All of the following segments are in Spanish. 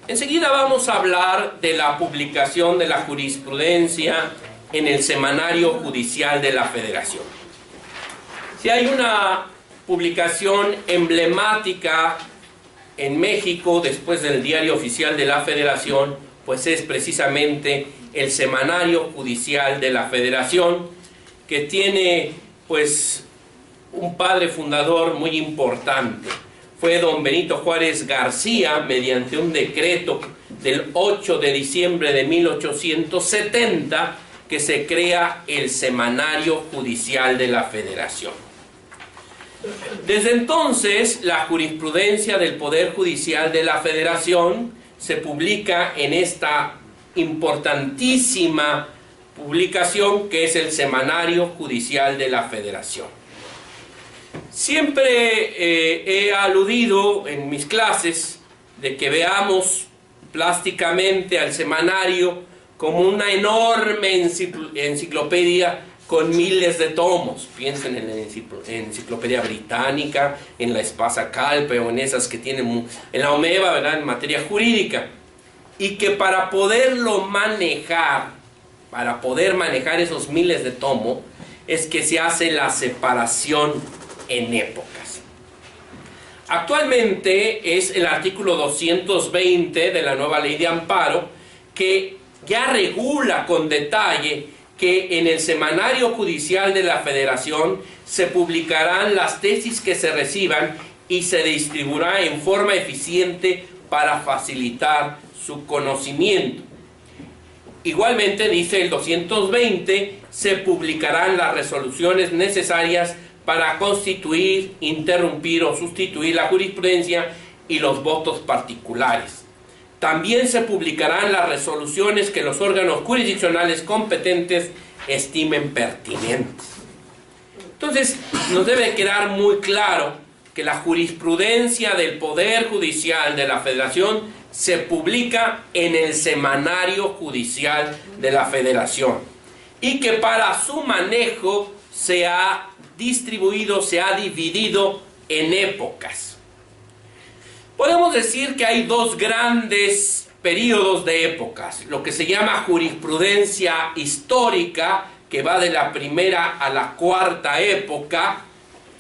Enseguida vamos a hablar de la publicación de la jurisprudencia en el Semanario Judicial de la Federación. Si hay una publicación emblemática en México después del Diario Oficial de la Federación, pues es precisamente el Semanario Judicial de la Federación, que tiene pues un padre fundador muy importante. Fue don Benito Juárez García, mediante un decreto del 8 de diciembre de 1870, que se crea el Semanario Judicial de la Federación. Desde entonces, la jurisprudencia del Poder Judicial de la Federación se publica en esta importantísima publicación que es el Semanario Judicial de la Federación. Siempre he aludido en mis clases de que veamos plásticamente al semanario como una enorme enciclopedia con miles de tomos. Piensen en la enciclopedia británica, en la Espasa Calpe o en esas que tienen en la OMEVA, ¿verdad?, en materia jurídica. Y que para poderlo manejar, para poder manejar esos miles de tomos, es que se hace la separación en épocas. Actualmente es el artículo 220 de la nueva ley de amparo que ya regula con detalle que en el Semanario Judicial de la Federación se publicarán las tesis que se reciban y se distribuirá en forma eficiente para facilitar su conocimiento. Igualmente, dice el 220, se publicarán las resoluciones necesarias para constituir, interrumpir o sustituir la jurisprudencia y los votos particulares. También se publicarán las resoluciones que los órganos jurisdiccionales competentes estimen pertinentes. Entonces, nos debe quedar muy claro que la jurisprudencia del Poder Judicial de la Federación se publica en el Semanario Judicial de la Federación y que para su manejo se ha distribuido, se ha dividido en épocas. Podemos decir que hay dos grandes periodos de épocas, lo que se llama jurisprudencia histórica, que va de la primera a la cuarta época,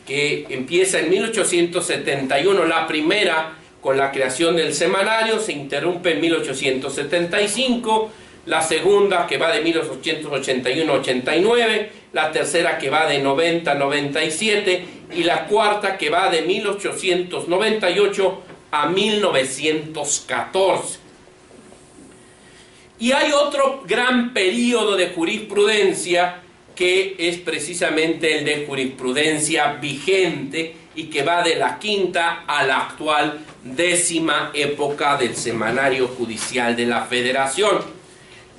que empieza en 1871, la primera con la creación del semanario, se interrumpe en 1875, la segunda que va de 1881 a 89, la tercera que va de 90 a 97 y la cuarta que va de 1898 a 1914. Y hay otro gran periodo de jurisprudencia que es precisamente el de jurisprudencia vigente y que va de la quinta a la actual 10ª época del Semanario Judicial de la Federación.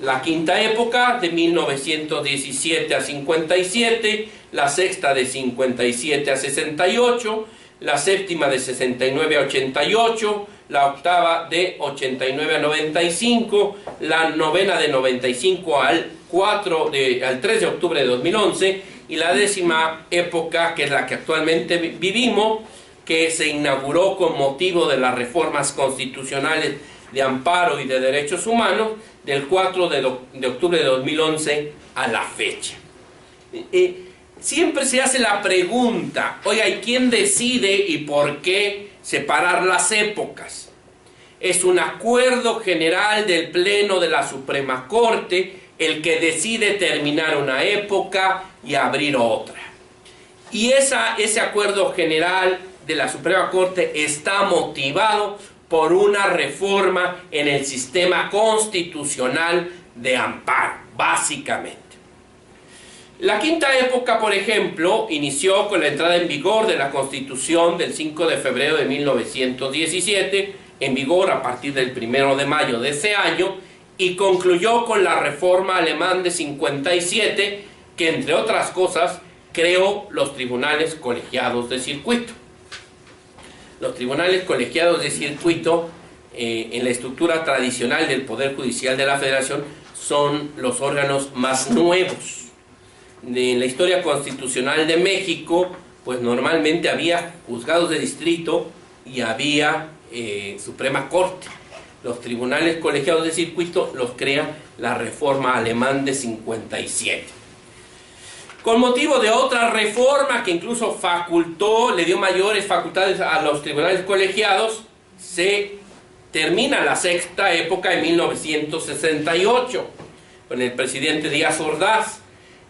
La quinta época de 1917 a 57, la sexta de 57 a 68, la séptima de 69 a 88, la octava de 89 a 95, la novena de 95 al 3 de octubre de 2011 y la 10ª época, que es la que actualmente vivimos, que se inauguró con motivo de las reformas constitucionales de amparo y de derechos humanos del 4 de octubre de 2011 a la fecha. Siempre se hace la pregunta, oiga, ¿y quién decide y por qué separar las épocas? Es un acuerdo general del Pleno de la Suprema Corte el que decide terminar una época y abrir otra. Y ese acuerdo general de la Suprema Corte está motivado por una reforma en el sistema constitucional de amparo, básicamente. La quinta época, por ejemplo, inició con la entrada en vigor de la Constitución del 5 de febrero de 1917, en vigor a partir del 1 de mayo de ese año, y concluyó con la reforma alemán de 57, que entre otras cosas creó los tribunales colegiados de circuito. Los tribunales colegiados de circuito, en la estructura tradicional del Poder Judicial de la Federación, son los órganos más nuevos. En la historia constitucional de México, pues normalmente había juzgados de distrito y había Suprema Corte. Los tribunales colegiados de circuito los crea la reforma alemán de 57. Con motivo de otra reforma que incluso le dio mayores facultades a los tribunales colegiados, se termina la sexta época en 1968 con el presidente Díaz Ordaz.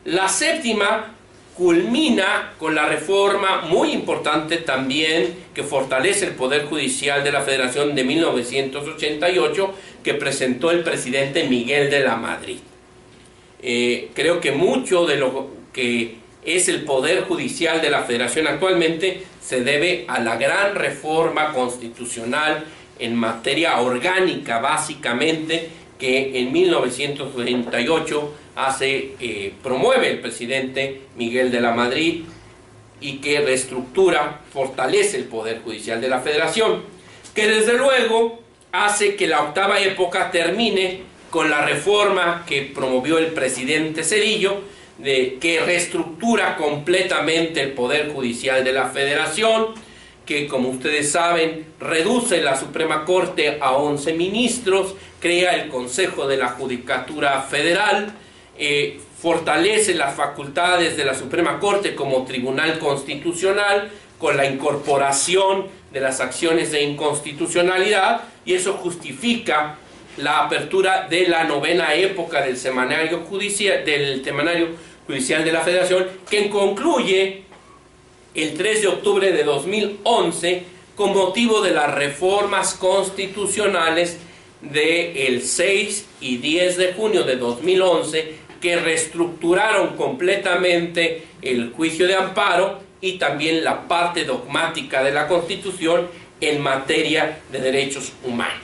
La séptima culmina con la reforma muy importante también que fortalece el Poder Judicial de la Federación de 1988 que presentó el presidente Miguel de la Madrid. Creo que mucho de lo que es el Poder Judicial de la Federación actualmente se debe a la gran reforma constitucional en materia orgánica, básicamente, que en 1998 promueve el presidente Miguel de la Madrid y que reestructura, fortalece el Poder Judicial de la Federación, que desde luego hace que la octava época termine con la reforma que promovió el presidente Zedillo, que reestructura completamente el Poder Judicial de la Federación, que, como ustedes saben, reduce la Suprema Corte a 11 ministros, crea el Consejo de la Judicatura Federal, fortalece las facultades de la Suprema Corte como Tribunal Constitucional con la incorporación de las acciones de inconstitucionalidad, y eso justifica la apertura de la novena época del Semanario Judicial de la Federación, que concluye el 3 de octubre de 2011 con motivo de las reformas constitucionales del 6 y 10 de junio de 2011 que reestructuraron completamente el juicio de amparo y también la parte dogmática de la Constitución en materia de derechos humanos.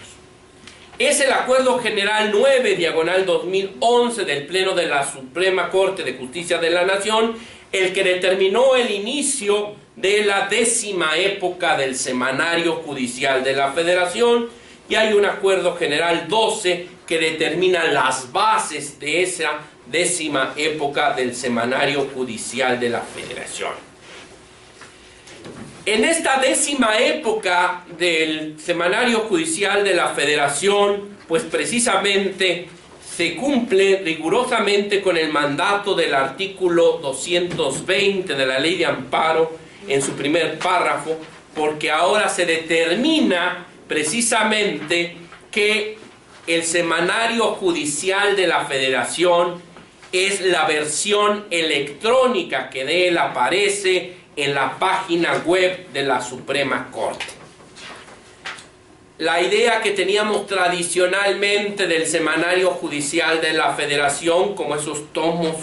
Es el Acuerdo General 9/2011 del Pleno de la Suprema Corte de Justicia de la Nación el que determinó el inicio de la 10ª época del Semanario Judicial de la Federación, y hay un Acuerdo General 12 que determina las bases de esa 10ª época del Semanario Judicial de la Federación. En esta 10ª época del Semanario Judicial de la Federación, pues precisamente se cumple rigurosamente con el mandato del artículo 220 de la Ley de Amparo en su primer párrafo, porque ahora se determina precisamente que el Semanario Judicial de la Federación es la versión electrónica que de él aparece en la página web de la Suprema Corte. La idea que teníamos tradicionalmente del Semanario Judicial de la Federación, como esos tomos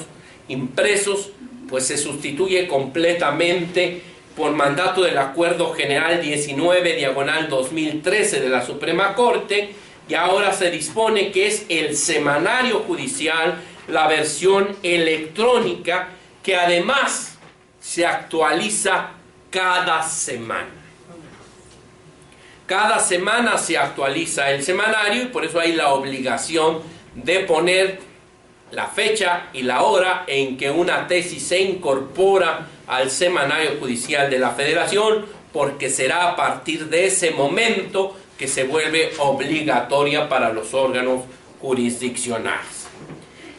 impresos, pues se sustituye completamente por mandato del Acuerdo General 19/2013 de la Suprema Corte, y ahora se dispone que es el Semanario Judicial, la versión electrónica, que además se actualiza cada semana. Cada semana se actualiza el semanario y por eso hay la obligación de poner la fecha y la hora en que una tesis se incorpora al Semanario Judicial de la Federación, porque será a partir de ese momento que se vuelve obligatoria para los órganos jurisdiccionales.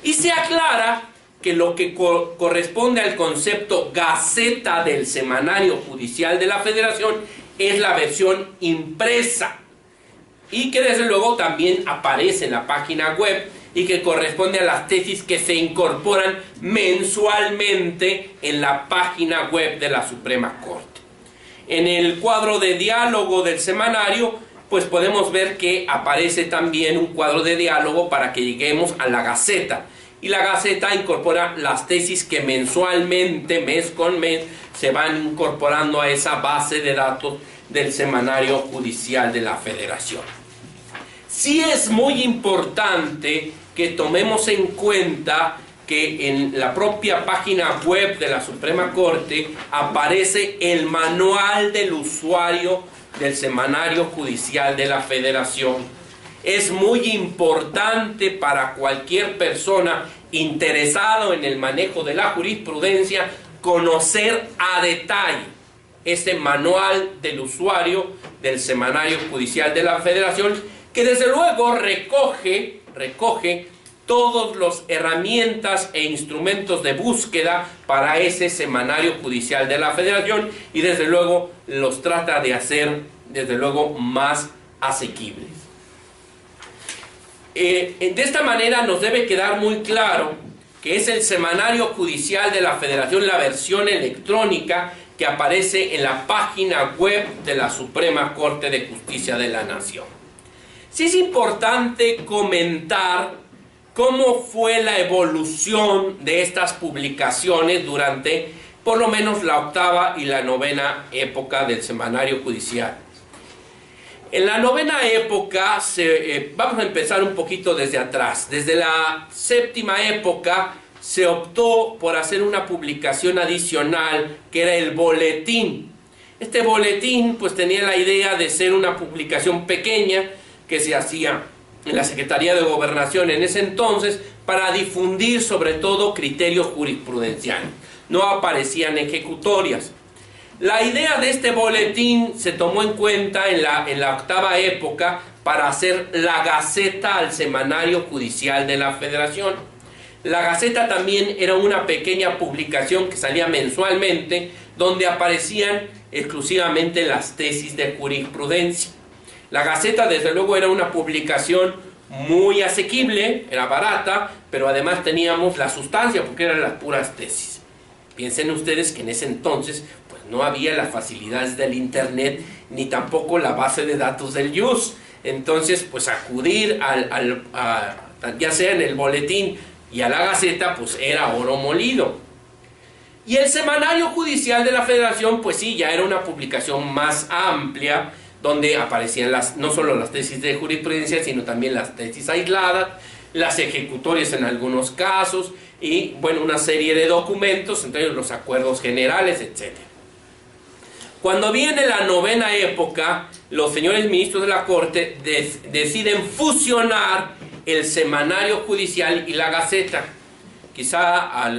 Y se aclara que lo que corresponde al concepto Gaceta del Semanario Judicial de la Federación es la versión impresa, y que desde luego también aparece en la página web y que corresponde a las tesis que se incorporan mensualmente en la página web de la Suprema Corte. En el cuadro de diálogo del semanario, pues podemos ver que aparece también un cuadro de diálogo para que lleguemos a la Gaceta. Y la Gaceta incorpora las tesis que mensualmente, mes con mes, se van incorporando a esa base de datos del Semanario Judicial de la Federación. Sí es muy importante que tomemos en cuenta que en la propia página web de la Suprema Corte aparece el manual del usuario del Semanario Judicial de la Federación. Es muy importante para cualquier persona interesado en el manejo de la jurisprudencia conocer a detalle este manual del usuario del Semanario Judicial de la Federación, que desde luego recoge todas las herramientas e instrumentos de búsqueda para ese semanario judicial de la Federación y desde luego los trata de hacer desde luego más asequibles. De esta manera nos debe quedar muy claro que es el semanario judicial de la Federación, la versión electrónica que aparece en la página web de la Suprema Corte de Justicia de la Nación. Sí es importante comentar cómo fue la evolución de estas publicaciones durante por lo menos la octava y la novena época del semanario judicial. En la novena época, vamos a empezar un poquito desde atrás. Desde la séptima época se optó por hacer una publicación adicional que era el boletín. Este boletín pues tenía la idea de ser una publicación pequeña que se hacía en la Secretaría de Gobernación en ese entonces para difundir sobre todo criterios jurisprudenciales. No aparecían ejecutorias. La idea de este boletín se tomó en cuenta en la octava época para hacer la Gaceta al Semanario Judicial de la Federación. La Gaceta también era una pequeña publicación que salía mensualmente donde aparecían exclusivamente las tesis de jurisprudencia. La Gaceta desde luego era una publicación muy asequible, era barata, pero además teníamos la sustancia porque eran las puras tesis. Piensen ustedes que en ese entonces pues no había las facilidades del internet ni tampoco la base de datos del IUS. Entonces pues acudir ya sea en el boletín y a la Gaceta pues era oro molido. Y el semanario judicial de la Federación pues sí, ya era una publicación más amplia donde aparecían no solo las tesis de jurisprudencia sino también las tesis aisladas, las ejecutorias en algunos casos y bueno, una serie de documentos, entre ellos los acuerdos generales, etc. Cuando viene la novena época, los señores ministros de la Corte deciden fusionar el semanario judicial y la Gaceta. Quizá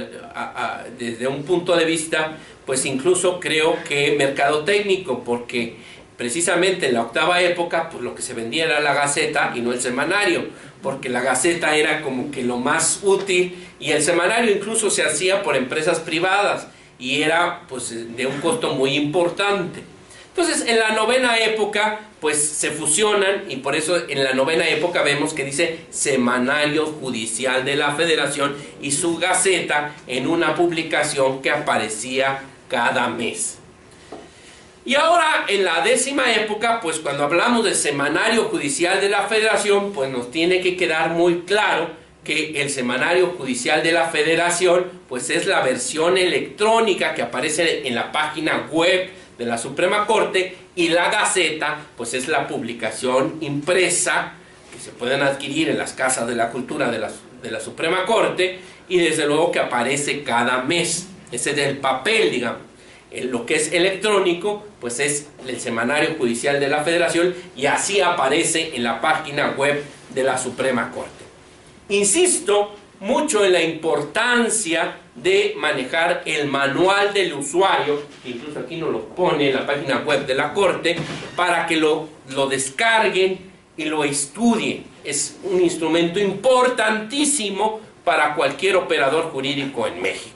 desde un punto de vista, pues incluso creo que mercadotécnico, porque precisamente en la octava época, pues lo que se vendía era la Gaceta y no el semanario, porque la Gaceta era como que lo más útil y el semanario incluso se hacía por empresas privadas y era pues de un costo muy importante. Entonces en la novena época pues se fusionan y por eso en la novena época vemos que dice Semanario Judicial de la Federación y su Gaceta en una publicación que aparecía cada mes. Y ahora en la décima época, pues cuando hablamos del Semanario Judicial de la Federación, pues nos tiene que quedar muy claro que el Semanario Judicial de la Federación, pues es la versión electrónica que aparece en la página web de la Suprema Corte y la Gaceta, pues es la publicación impresa que se pueden adquirir en las casas de la cultura de la Suprema Corte y desde luego que aparece cada mes. Ese es el papel, digamos. Lo que es electrónico pues es el Semanario Judicial de la Federación y así aparece en la página web de la Suprema Corte. Insisto mucho en la importancia de manejar el manual del usuario, que incluso aquí nos lo pone en la página web de la Corte, para que lo descarguen y lo estudien. Es un instrumento importantísimo para cualquier operador jurídico en México.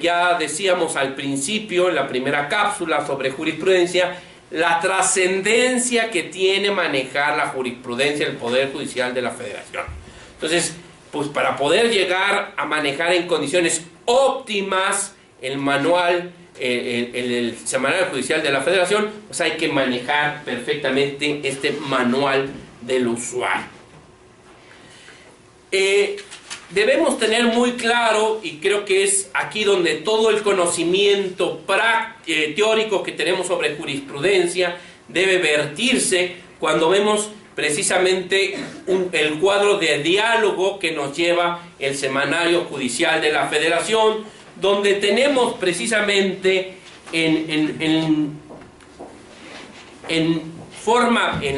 Ya decíamos al principio, en la primera cápsula sobre jurisprudencia, la trascendencia que tiene manejar la jurisprudencia del Poder Judicial de la Federación. Entonces, pues para poder llegar a manejar en condiciones óptimas el manual, el Semanario Judicial de la Federación, pues hay que manejar perfectamente este manual del usuario. Debemos tener muy claro, y creo que es aquí donde todo el conocimiento teórico que tenemos sobre jurisprudencia debe vertirse cuando vemos precisamente el cuadro de diálogo que nos lleva el Semanario Judicial de la Federación, donde tenemos precisamente en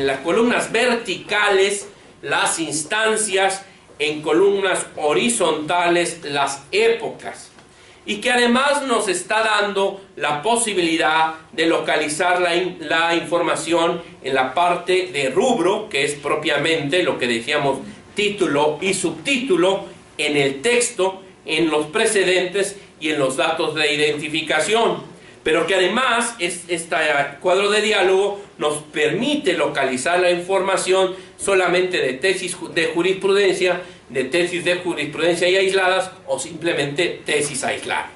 las columnas verticales las instancias, en columnas horizontales las épocas. y que además nos está dando la posibilidad de localizar la información en la parte de rubro, que es propiamente lo que decíamos título y subtítulo, en el texto, en los precedentes y en los datos de identificación. Pero que además este cuadro de diálogo nos permite localizar la información solamente de tesis de jurisprudencia, de tesis de jurisprudencia y aisladas, o simplemente tesis aisladas.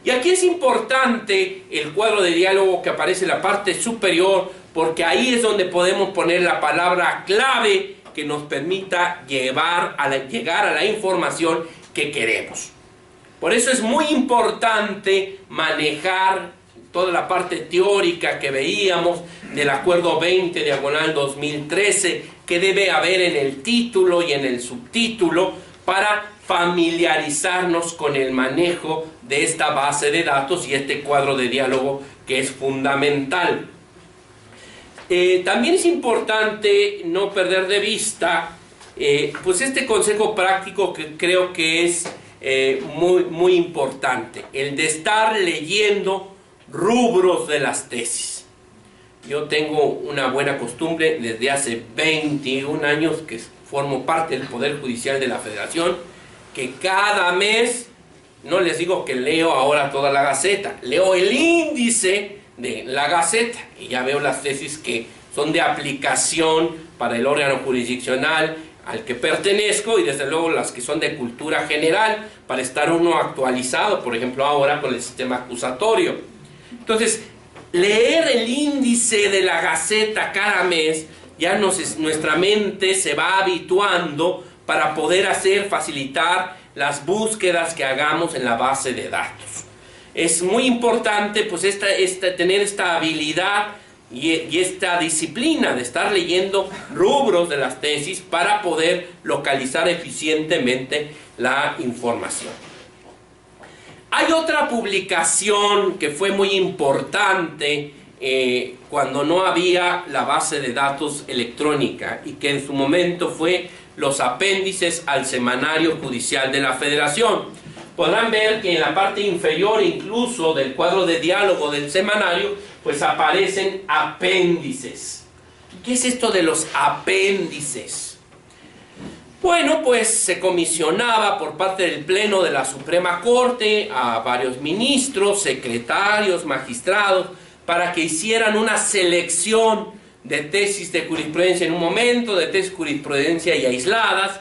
Y aquí es importante el cuadro de diálogo que aparece en la parte superior, porque ahí es donde podemos poner la palabra clave que nos permita llegar a la información que queremos. Por eso es muy importante manejar toda la parte teórica que veíamos del Acuerdo 20/2013, que debe haber en el título y en el subtítulo para familiarizarnos con el manejo de esta base de datos y este cuadro de diálogo que es fundamental. También es importante no perder de vista pues este consejo práctico que creo que es muy importante, el de estar leyendo rubros de las tesis. Yo tengo una buena costumbre desde hace 21 años que formo parte del Poder Judicial de la Federación, que cada mes, no les digo que leo ahora toda la Gaceta, leo el índice de la Gaceta y ya veo las tesis que son de aplicación para el órgano jurisdiccional al que pertenezco, y desde luego las que son de cultura general para estar uno actualizado, por ejemplo ahora con el sistema acusatorio. Entonces, leer el índice de la Gaceta cada mes, ya nuestra mente se va habituando para poder facilitar las búsquedas que hagamos en la base de datos. Es muy importante pues tener esta habilidad y esta disciplina de estar leyendo rubros de las tesis para poder localizar eficientemente la información. Hay otra publicación que fue muy importante cuando no había la base de datos electrónica y que en su momento fue los apéndices al Semanario Judicial de la Federación. Podrán ver que en la parte inferior incluso del cuadro de diálogo del semanario pues aparecen apéndices. ¿Qué es esto de los apéndices? Bueno, pues se comisionaba por parte del Pleno de la Suprema Corte a varios ministros, secretarios, magistrados, para que hicieran una selección de tesis de jurisprudencia en un momento, de tesis de jurisprudencia y aisladas,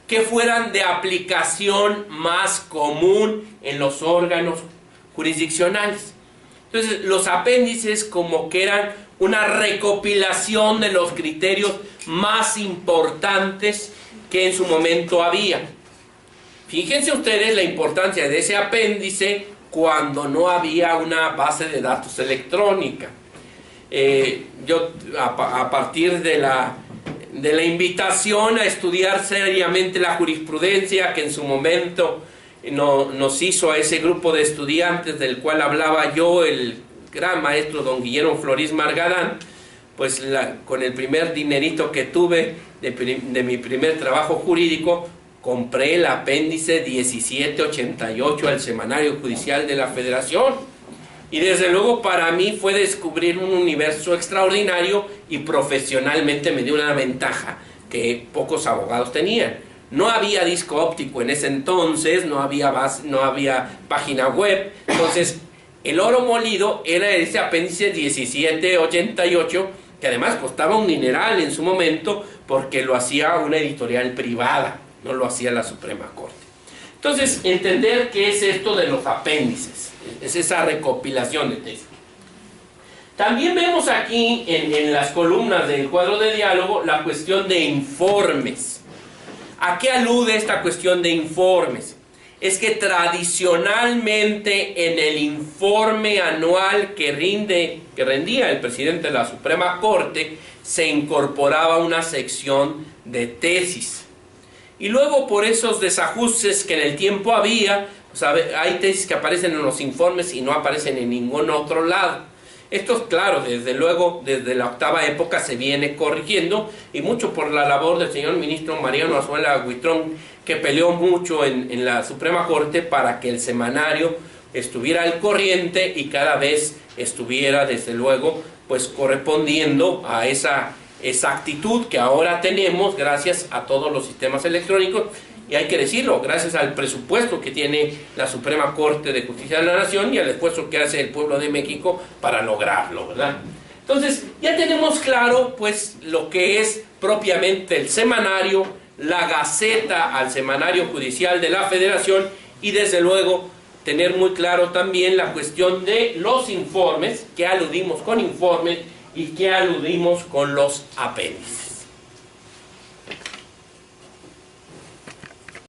que fueran de aplicación más común en los órganos jurisdiccionales. Entonces, los apéndices como que eran una recopilación de los criterios más importantes que en su momento había. Fíjense ustedes la importancia de ese apéndice cuando no había una base de datos electrónica. Yo, a partir de la invitación a estudiar seriamente la jurisprudencia que en su momento nos hizo a ese grupo de estudiantes del cual hablaba yo, el gran maestro don Guillermo Florís Margadán, pues con el primer dinerito que tuve de mi primer trabajo jurídico, compré el apéndice 1788 al Semanario Judicial de la Federación. Y desde luego para mí fue descubrir un universo extraordinario y profesionalmente me dio una ventaja que pocos abogados tenían. No había disco óptico en ese entonces, no había página web, entonces el oro molido era ese apéndice 1788, que además costaba un dineral en su momento porque lo hacía una editorial privada, no lo hacía la Suprema Corte. Entonces, entender qué es esto de los apéndices. Es esa recopilación de tesis. También vemos aquí en las columnas del cuadro de diálogo la cuestión de informes. ¿A qué alude esta cuestión de informes? Es que tradicionalmente en el informe anual que rendía el presidente de la Suprema Corte se incorporaba una sección de tesis. Y luego por esos desajustes que en el tiempo había, hay tesis que aparecen en los informes y no aparecen en ningún otro lado. Esto, claro, desde luego, desde la octava época se viene corrigiendo, y mucho por la labor del señor ministro Mariano Azuela Huitrón, que peleó mucho en la Suprema Corte para que el semanario estuviera al corriente y cada vez estuviera, desde luego, pues correspondiendo a esa exactitud que ahora tenemos gracias a todos los sistemas electrónicos. Y hay que decirlo, gracias al presupuesto que tiene la Suprema Corte de Justicia de la Nación y al esfuerzo que hace el pueblo de México para lograrlo, ¿verdad? Entonces, ya tenemos claro, pues, lo que es propiamente el semanario, la Gaceta al Semanario Judicial de la Federación, y desde luego tener muy claro también la cuestión de los informes, que aludimos con informes y que aludimos con los apéndices.